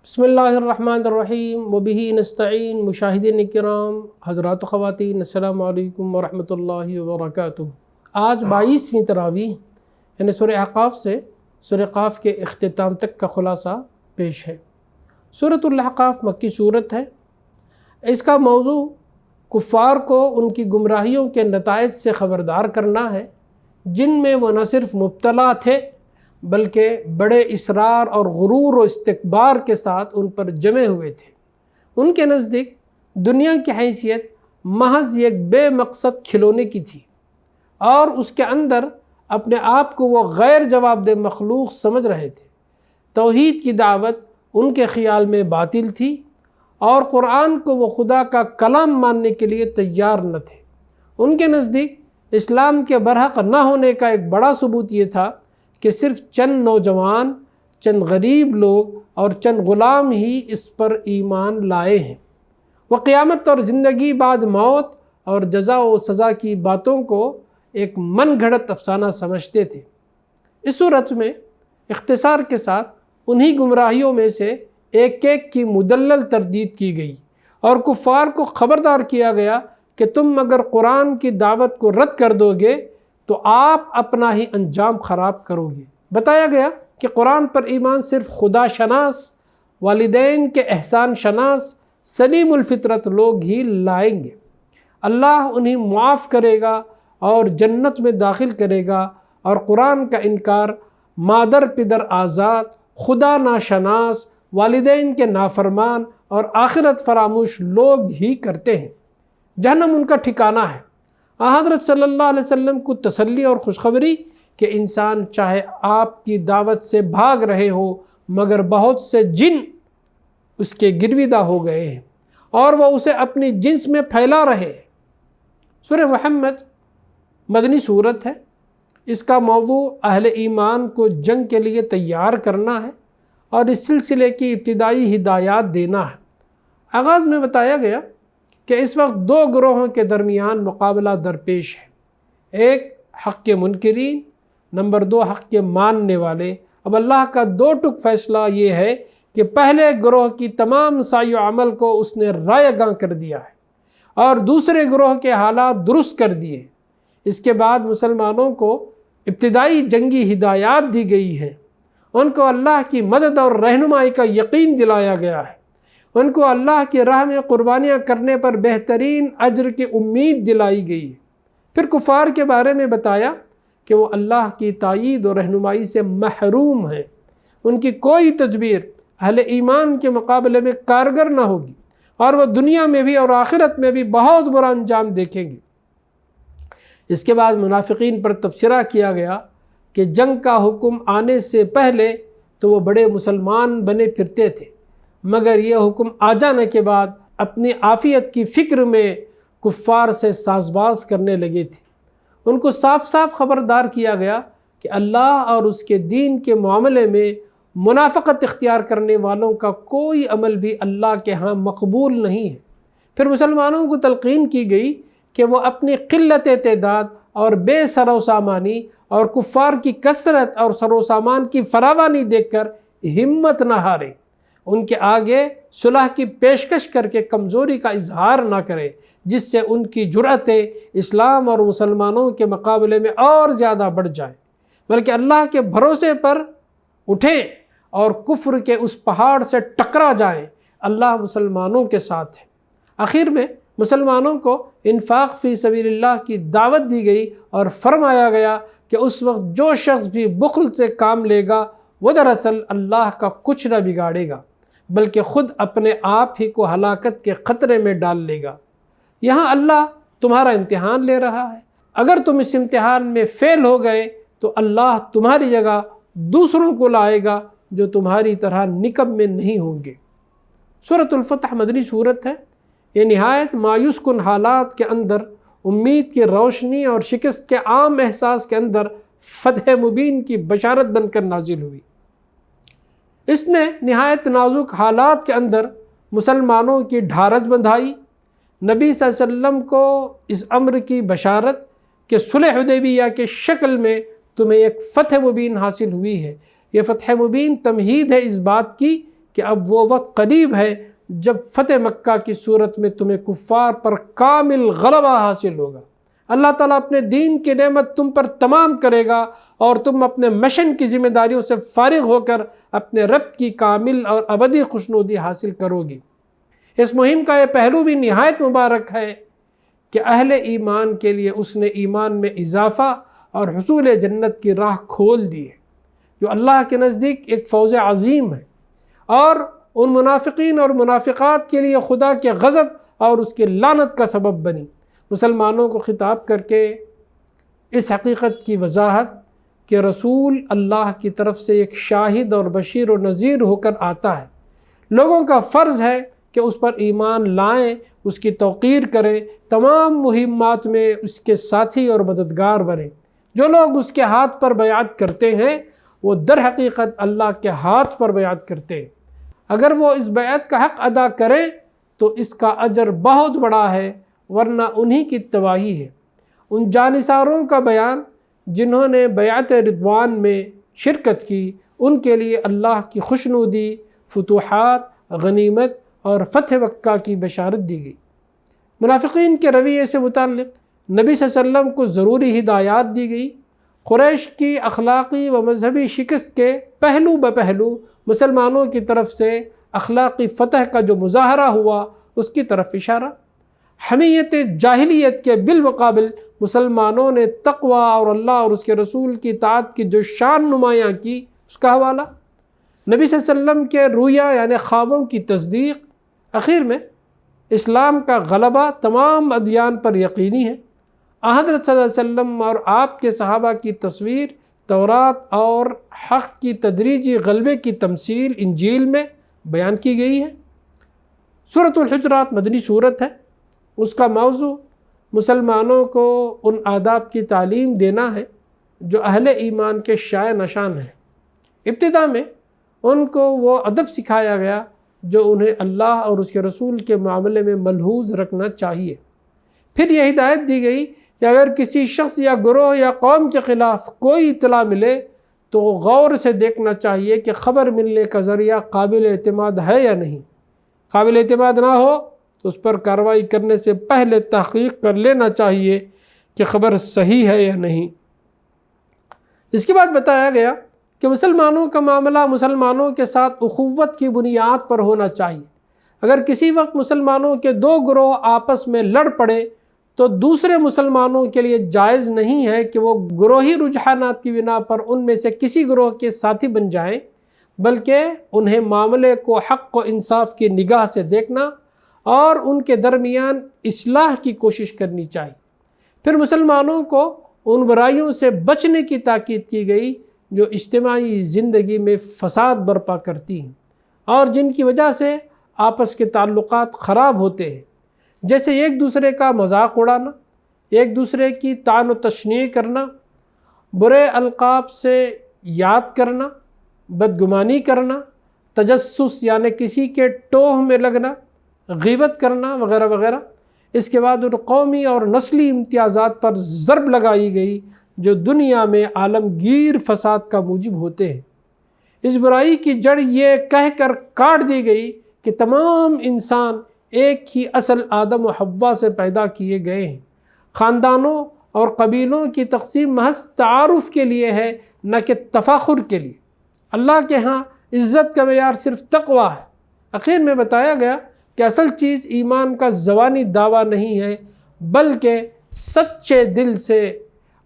بسم اللہ الرحمن الرحیم وبہ نستعین۔ مشاہدین کرام، حضرات و خواتین، السلام علیکم ورحمۃ اللہ وبرکاتہ۔ آج 22ویں تراویح یعنی سورہ احقاف سے سورہ قاف کے اختتام تک کا خلاصہ پیش ہے۔ سورۃ الاحقاف مکی صورت ہے۔ اس کا موضوع کفار کو ان کی گمراہیوں کے نتائج سے خبردار کرنا ہے، جن میں وہ نہ صرف مبتلا تھے بلکہ بڑے اصرار اور غرور و استکبار کے ساتھ ان پر جمے ہوئے تھے۔ ان کے نزدیک دنیا کی حیثیت محض ایک بے مقصد کھلونے کی تھی، اور اس کے اندر اپنے آپ کو وہ غیر جواب دہ مخلوق سمجھ رہے تھے۔ توحید کی دعوت ان کے خیال میں باطل تھی، اور قرآن کو وہ خدا کا کلام ماننے کے لیے تیار نہ تھے۔ ان کے نزدیک اسلام کے برحق نہ ہونے کا ایک بڑا ثبوت یہ تھا کہ صرف چند نوجوان، چند غریب لوگ اور چند غلام ہی اس پر ایمان لائے ہیں۔ وہ قیامت اور زندگی بعد موت اور جزا و سزا کی باتوں کو ایک من گھڑت افسانہ سمجھتے تھے۔ اس صورت میں اختصار کے ساتھ انہی گمراہیوں میں سے ایک ایک کی مدلل تردید کی گئی، اور کفار کو خبردار کیا گیا کہ تم اگر قرآن کی دعوت کو رد کر دو گے تو آپ اپنا ہی انجام خراب کرو گے۔ بتایا گیا کہ قرآن پر ایمان صرف خدا شناس، والدین کے احسان شناس، سلیم الفطرت لوگ ہی لائیں گے۔ اللہ انہیں معاف کرے گا اور جنت میں داخل کرے گا، اور قرآن کا انکار مادر پدر آزاد، خدا ناشناس، والدین کے نافرمان اور آخرت فراموش لوگ ہی کرتے ہیں۔ جہنم ان کا ٹھکانہ ہے۔ حضرت صلی اللہ علیہ وسلم کو تسلی اور خوشخبری کہ انسان چاہے آپ کی دعوت سے بھاگ رہے ہو، مگر بہت سے جن اس کے گرویدہ ہو گئے ہیں اور وہ اسے اپنی جنس میں پھیلا رہے ہیں۔ سورہ محمد مدنی صورت ہے۔ اس کا موضوع اہل ایمان کو جنگ کے لیے تیار کرنا ہے اور اس سلسلے کی ابتدائی ہدایات دینا ہے۔ آغاز میں بتایا گیا کہ اس وقت دو گروہوں کے درمیان مقابلہ درپیش ہے، ایک حق کے منکرین، نمبر 2 حق کے ماننے والے۔ اب اللہ کا دو ٹک فیصلہ یہ ہے کہ پہلے گروہ کی تمام سعی و عمل کو اس نے رائے گاں کر دیا ہے اور دوسرے گروہ کے حالات درست کر دیے۔ اس کے بعد مسلمانوں کو ابتدائی جنگی ہدایات دی گئی ہیں، ان کو اللہ کی مدد اور رہنمائی کا یقین دلایا گیا ہے، ان کو اللہ کی راہ میں قربانیاں کرنے پر بہترین اجر کی امید دلائی گئی ہے۔ پھر کفار کے بارے میں بتایا کہ وہ اللہ کی تائید اور رہنمائی سے محروم ہیں، ان کی کوئی تدبیر اہل ایمان کے مقابلے میں کارگر نہ ہوگی، اور وہ دنیا میں بھی اور آخرت میں بھی بہت برا انجام دیکھیں گے۔ اس کے بعد منافقین پر تبصرہ کیا گیا کہ جنگ کا حکم آنے سے پہلے تو وہ بڑے مسلمان بنے پھرتے تھے، مگر یہ حکم آ جانے کے بعد اپنی عافیت کی فکر میں کفار سے ساز باز کرنے لگے تھے۔ ان کو صاف صاف خبردار کیا گیا کہ اللہ اور اس کے دین کے معاملے میں منافقت اختیار کرنے والوں کا کوئی عمل بھی اللہ کے ہاں مقبول نہیں ہے۔ پھر مسلمانوں کو تلقین کی گئی کہ وہ اپنی قلت تعداد اور بے سر و سامانی اور کفار کی کثرت اور سر و سامان کی فراوانی دیکھ کر ہمت نہ ہاریں، ان کے آگے صلح کی پیشکش کر کے کمزوری کا اظہار نہ کریں، جس سے ان کی جرأتیں اسلام اور مسلمانوں کے مقابلے میں اور زیادہ بڑھ جائیں، بلکہ اللہ کے بھروسے پر اٹھیں اور کفر کے اس پہاڑ سے ٹکرا جائیں۔ اللہ مسلمانوں کے ساتھ ہے۔ آخر میں مسلمانوں کو انفاق فی سبیل اللہ کی دعوت دی گئی اور فرمایا گیا کہ اس وقت جو شخص بھی بخل سے کام لے گا وہ دراصل اللہ کا کچھ نہ بگاڑے گا، بلکہ خود اپنے آپ ہی کو ہلاکت کے خطرے میں ڈال لے گا۔ یہاں اللہ تمہارا امتحان لے رہا ہے، اگر تم اس امتحان میں فیل ہو گئے تو اللہ تمہاری جگہ دوسروں کو لائے گا جو تمہاری طرح نکم میں نہیں ہوں گے۔ سورۃ الفتح مدنی صورت ہے۔ یہ نہایت مایوس کن حالات کے اندر امید کی روشنی اور شکست کے عام احساس کے اندر فتح مبین کی بشارت بن کر نازل ہوئی۔ اس نے نہایت نازک حالات کے اندر مسلمانوں کی ڈھارس بندھائی۔ نبی صلی اللہ علیہ وسلم کو اس امر کی بشارت کہ صلح حدیبیہ کے شکل میں تمہیں ایک فتح مبین حاصل ہوئی ہے۔ یہ فتح مبین تمہید ہے اس بات کی کہ کہ اب وہ وقت قریب ہے جب فتح مکہ کی صورت میں تمہیں کفار پر کامل غلبہ حاصل ہوگا۔ اللہ تعالیٰ اپنے دین کی نعمت تم پر تمام کرے گا اور تم اپنے مشن کی ذمہ داریوں سے فارغ ہو کر اپنے رب کی کامل اور ابدی خوشنودی حاصل کرو گی۔ اس مہم کا یہ پہلو بھی نہایت مبارک ہے کہ اہل ایمان کے لیے اس نے ایمان میں اضافہ اور حصول جنت کی راہ کھول دی ہے، جو اللہ کے نزدیک ایک فوز عظیم ہے، اور ان منافقین اور منافقات کے لیے خدا کے غضب اور اس کی لعنت کا سبب بنی۔ مسلمانوں کو خطاب کر کے اس حقیقت کی وضاحت کہ رسول اللہ کی طرف سے ایک شاہد اور بشیر و نذیر ہو کر آتا ہے، لوگوں کا فرض ہے کہ اس پر ایمان لائیں، اس کی توقیر کریں، تمام مہمات میں اس کے ساتھی اور مددگار بنیں۔ جو لوگ اس کے ہاتھ پر بیعت کرتے ہیں وہ در حقیقت اللہ کے ہاتھ پر بیعت کرتے ہیں۔ اگر وہ اس بیعت کا حق ادا کریں تو اس کا اجر بہت بڑا ہے، ورنہ انہی کی تباہی ہے۔ ان جانثاروں کا بیان جنہوں نے بیعت رضوان میں شرکت کی، ان کے لیے اللہ کی خوشنودی، فتوحات، غنیمت اور فتح مکہ کی بشارت دی گئی۔ منافقین کے رویے سے متعلق نبی صلی اللہ علیہ وسلم کو ضروری ہدایات دی گئی۔ قریش کی اخلاقی و مذہبی شکست کے پہلو بپہلو مسلمانوں کی طرف سے اخلاقی فتح کا جو مظاہرہ ہوا اس کی طرف اشارہ۔ حمیت جاہلیت کے بالمقابل مسلمانوں نے تقوی اور اللہ اور اس کے رسول کی اطاعت کی جو شان نمایاں کی اس کا حوالہ۔ نبی صلی اللہ علیہ وسلم کے رؤیا یعنی خوابوں کی تصدیق۔ اخیر میں اسلام کا غلبہ تمام ادیان پر یقینی ہے۔ حضرت صلی اللہ علیہ وسلم اور آپ کے صحابہ کی تصویر تورات اور حق کی تدریجی غلبے کی تمثیل انجیل میں بیان کی گئی ہے۔ سورۃ الحجرات مدنی سورت ہے۔ اس کا موضوع مسلمانوں کو ان آداب کی تعلیم دینا ہے جو اہل ایمان کے شائع نشان ہیں۔ ابتدا میں ان کو وہ ادب سکھایا گیا جو انہیں اللہ اور اس کے رسول کے معاملے میں ملحوظ رکھنا چاہیے۔ پھر یہ ہدایت دی گئی کہ اگر کسی شخص یا گروہ یا قوم کے خلاف کوئی اطلاع ملے تو غور سے دیکھنا چاہیے کہ خبر ملنے کا ذریعہ قابل اعتماد ہے یا نہیں۔ قابل اعتماد نہ ہو تو اس پر کارروائی کرنے سے پہلے تحقیق کر لینا چاہیے کہ خبر صحیح ہے یا نہیں۔ اس کے بعد بتایا گیا کہ مسلمانوں کا معاملہ مسلمانوں کے ساتھ اخوت کی بنیاد پر ہونا چاہیے۔ اگر کسی وقت مسلمانوں کے دو گروہ آپس میں لڑ پڑے تو دوسرے مسلمانوں کے لیے جائز نہیں ہے کہ وہ گروہی رجحانات کی بنا پر ان میں سے کسی گروہ کے ساتھی بن جائیں، بلکہ انہیں معاملے کو حق و انصاف کی نگاہ سے دیکھنا اور ان کے درمیان اصلاح کی کوشش کرنی چاہیے۔ پھر مسلمانوں کو ان برائیوں سے بچنے کی تاکید کی گئی جو اجتماعی زندگی میں فساد برپا کرتی ہیں اور جن کی وجہ سے آپس کے تعلقات خراب ہوتے ہیں، جیسے ایک دوسرے کا مذاق اڑانا، ایک دوسرے کی طعن و تشنیع کرنا، برے القاب سے یاد کرنا، بدگمانی کرنا، تجسس یعنی کسی کے ٹوہ میں لگنا، غیبت کرنا وغیرہ وغیرہ۔ اس کے بعد ان قومی اور نسلی امتیازات پر ضرب لگائی گئی جو دنیا میں عالمگیر فساد کا موجب ہوتے ہیں۔ اس برائی کی جڑ یہ کہہ کر کاٹ دی گئی کہ تمام انسان ایک ہی اصل آدم و حوا سے پیدا کیے گئے ہیں۔ خاندانوں اور قبیلوں کی تقسیم محض تعارف کے لیے ہے، نہ کہ تفاخر کے لیے۔ اللہ کے ہاں عزت کا معیار صرف تقوی ہے۔ اخیر میں بتایا گیا کہ اصل چیز ایمان کا زبانی دعویٰ نہیں ہے، بلکہ سچے دل سے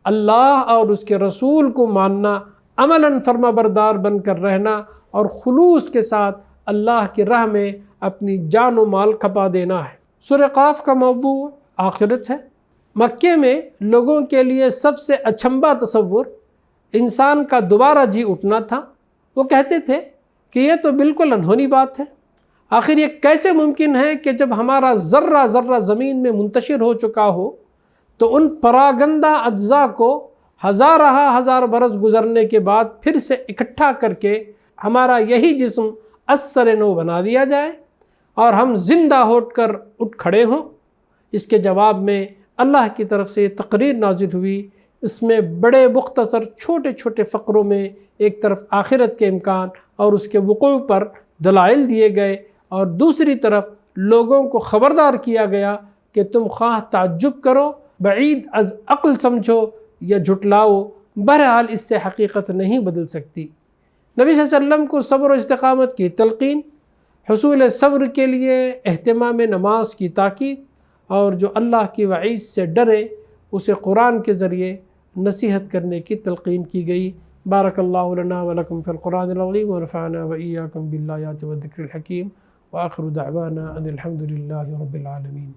اللہ اور اس کے رسول کو ماننا، عملاً فرما بردار بن کر رہنا اور خلوص کے ساتھ اللہ کی راہ میں اپنی جان و مال کھپا دینا ہے۔ سورہ قاف کا موضوع آخرت ہے۔ مکے میں لوگوں کے لیے سب سے اچنبھا تصور انسان کا دوبارہ جی اٹھنا تھا۔ وہ کہتے تھے کہ یہ تو بالکل انہونی بات ہے۔ آخر یہ کیسے ممکن ہے کہ جب ہمارا ذرہ ذرہ زمین میں منتشر ہو چکا ہو تو ان پراگندہ اجزاء کو ہزار برس گزرنے کے بعد پھر سے اکٹھا کر کے ہمارا یہی جسم اثر نو بنا دیا جائے اور ہم زندہ ہو کر اٹھ کھڑے ہوں؟ اس کے جواب میں اللہ کی طرف سے یہ تقریر نازل ہوئی۔ اس میں بڑے مختصر چھوٹے چھوٹے فقروں میں ایک طرف آخرت کے امکان اور اس کے وقوع پر دلائل دیے گئے، اور دوسری طرف لوگوں کو خبردار کیا گیا کہ تم خواہ تعجب کرو، بعید از عقل سمجھو یا جھٹلاؤ، بہرحال اس سے حقیقت نہیں بدل سکتی۔ نبی صلی اللہ علیہ وسلم کو صبر و استقامت کی تلقین، حصول صبر کے لیے اہتمام نماز کی تاکید، اور جو اللہ کی وعید سے ڈرے اسے قرآن کے ذریعے نصیحت کرنے کی تلقین کی گئی۔ بارک اللہ لنا ولکم فی القرآن العظیم ونفعنا وإیاکم بالآیات والذکر الحکیم، وآخر دعوانا ان الحمد للہ رب العالمین۔